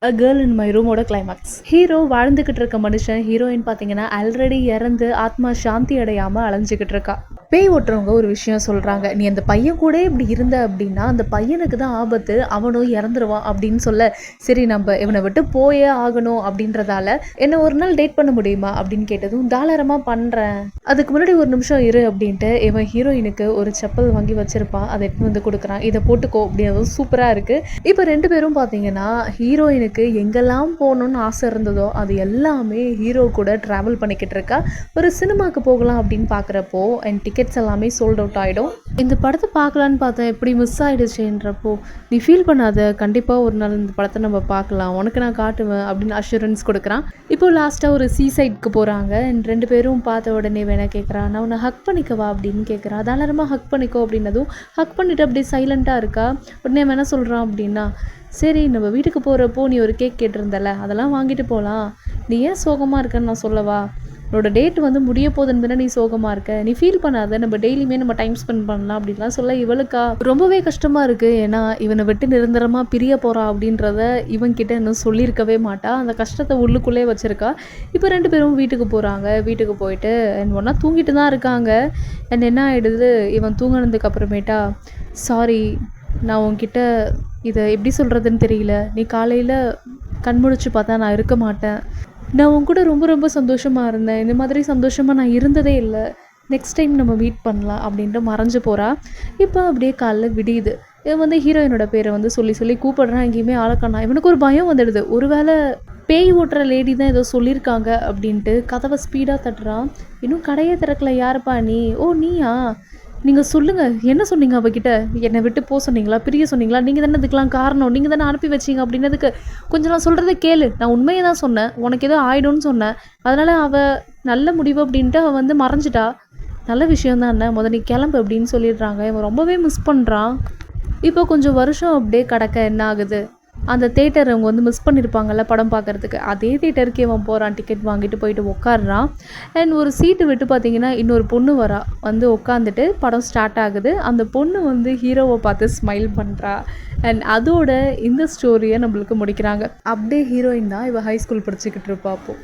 A girl in my ரூமோட climax. Hero வாழ்ந்துகிட்டு இருக்க மனுஷன் ஹீரோயின் பார்த்தீங்கன்னா ஆல்ரெடி இறந்து ஆத்மா சாந்தி அடையாமல் அலைஞ்சிக்கிட்டு இருக்கா. பேய் ஓட்டுறவங்க ஒரு விஷயம் சொல்கிறாங்க, நீ அந்த பையன் கூட இப்படி இருந்த அப்படின்னா அந்த பையனுக்கு தான் ஆபத்து, அவனும் இறந்துருவான் அப்படின்னு சொல்ல, சரி நம்ம இவனை விட்டு போயே ஆகணும் அப்படின்றதால என்ன ஒரு நாள் டேட் பண்ண முடியுமா அப்படின்னு கேட்டதும் தாராளமாக பண்ணுறேன், அதுக்கு முன்னாடி ஒரு நிமிஷம் இரு அப்படின்ட்டு இவன் ஹீரோயினுக்கு ஒரு செப்பல் வாங்கி வச்சிருப்பான், அதை எடுத்து வந்து கொடுக்குறான், இதை போட்டுக்கோ அப்படின்றது சூப்பராக இருக்குது. இப்போ ரெண்டு பேரும் பார்த்தீங்கன்னா ஹீரோயினுக்கு எங்கெல்லாம் போகணும்னு ஆசை இருந்ததோ அது எல்லாமே ஹீரோ கூட ட்ராவல் பண்ணிக்கிட்டு இருக்கா. ஒரு சினிமாவுக்கு போகலாம் அப்படின்னு பார்க்குறப்போ அண்ட் டிக்கெட்ஸ் எல்லாமே சோல்ட் அவுட் ஆகிடும். இந்த படத்தை பார்க்கலான்னு பார்த்தேன், எப்படி மிஸ் ஆகிடுச்சுன்றப்போ நீ ஃபீல் பண்ணாத, கண்டிப்பாக ஒரு நாள் இந்த படத்தை நம்ம பார்க்கலாம், உனக்கு நான் காட்டுவேன் அப்படின்னு அஷூரன்ஸ் கொடுக்குறான். இப்போ லாஸ்ட்டாக ஒரு சீசைட்க்கு போகிறாங்க அண்ட் ரெண்டு பேரும் பார்த்த உடனே வேணா கேட்குறான், நான் உன்னை ஹக் பண்ணிக்கவா அப்படின்னு கேட்குறான். தாராளமாக ஹக் பண்ணிக்கோ அப்படின்னதும் ஹக் பண்ணிவிட்டு அப்படியே சைலண்ட்டாக இருக்கா. உடனே வேணா சொல்கிறான் அப்படின்னா, சரி நம்ம வீட்டுக்கு போகிறப்போ நீ ஒரு கேக் கேட்டிருந்தல, அதெல்லாம் வாங்கிட்டு போகலாம், நீ ஏன் சோகமாக இருக்கன்னு நான் சொல்லவா, உன்னோட டேட் வந்து முடிய போகுதுன்னு தானே நீ சோகமாக இருக்க, நீ ஃபீல் பண்ணாத, நம்ம டெய்லியுமே நம்ம டைம் ஸ்பெண்ட் பண்ணலாம் அப்படின்லாம் சொல்ல இவளுக்கா ரொம்பவே கஷ்டமாக இருக்குது. ஏன்னா இவனை விட்டு நிரந்தரமாக பிரிய போகிறா அப்படின்றத இவன்கிட்ட இன்னும் சொல்லியிருக்கவே மாட்டா, அந்த கஷ்டத்தை உள்ளுக்குள்ளே வச்சுருக்கா. இப்போ ரெண்டு பேரும் வீட்டுக்கு போகிறாங்க. வீட்டுக்கு போயிட்டு அண்ட் ஒன்றா தூங்கிட்டு தான் இருக்காங்க. அண்ட் என்ன ஆகிடுது, இவன் தூங்கினதுக்கு அப்புறமேட்டா, சாரி நான் உன்கிட்ட இதை எப்படி சொல்கிறதுன்னு தெரியல, நீ காலையில் கண்முழிச்சு பார்த்தா நான் இருக்க மாட்டேன், நான் உன் கூட ரொம்ப ரொம்ப சந்தோஷமாக இருந்தேன், இந்த மாதிரி சந்தோஷமாக நான் இருந்ததே இல்லை, நெக்ஸ்ட் டைம் நம்ம மீட் பண்ணலாம் அப்படின்ட்டு மறைஞ்சு போகிறா. இப்போ அப்படியே காலைல விடியுது. இவன் வந்து ஹீரோயினோட பேரை வந்து சொல்லி சொல்லி கூப்பிடுறான், எங்கேயுமே ஆளக்கானா. இவனுக்கு ஒரு பயம் வந்துடுது, ஒருவேளை பேய் ஓட்டுற லேடி தான் ஏதோ சொல்லியிருக்காங்க அப்படின்ட்டு கதவை ஸ்பீடாக தட்டுறான். இன்னும் கடையே திறக்கல, யாருப்பா நீ, ஓ நீயா, நீங்கள் சொல்லுங்கள், என்ன சொன்னீங்க அவகிட்ட, என்னை விட்டு போக சொன்னீங்களா, பிரிய சொன்னீங்களா, நீங்கள் தானே இதுக்கெலாம் காரணம், நீங்கள் தானே அனுப்பி வச்சிங்க அப்படின்னதுக்கு, கொஞ்சம் நான் சொல்கிறத கேளு, நான் உண்மையை தான் சொன்னேன், உனக்கு ஏதோ ஆகிடும்னு சொன்னேன், அதனால் அவள் நல்ல முடிவு அப்படின்ட்டு அவள் வந்து மறைஞ்சிட்டா, நல்ல விஷயம் தான், என்ன முதல் நீ கிளம்பு அப்படின்னு சொல்லிடுறாங்க. இவன் ரொம்பவே மிஸ் பண்ணுறான். இப்போ கொஞ்சம் வருஷம் அப்படியே கடக்க என்ன ஆகுது, அந்த தேட்டர் அவங்க வந்து மிஸ் பண்ணியிருப்பாங்கல்ல படம் பார்க்குறதுக்கு, அதே தேட்டருக்கு இவன் போகிறான், டிக்கெட் வாங்கிட்டு போயிட்டு உட்காடுறான். அண்ட் ஒரு சீட்டு விட்டு பார்த்தீங்கன்னா இன்னொரு பொண்ணு வரா, வந்து உட்காந்துட்டு படம் ஸ்டார்ட் ஆகுது. அந்த பொண்ணு வந்து ஹீரோவை பார்த்து ஸ்மைல் பண்ணுறா. அண்ட் அதோட இந்த ஸ்டோரியை நம்மளுக்கு முடிக்கிறாங்க. அப்படியே ஹீரோயின் தான் இவள் ஹை ஸ்கூல் படிச்சுக்கிட்டு இருப்பா. அப்போது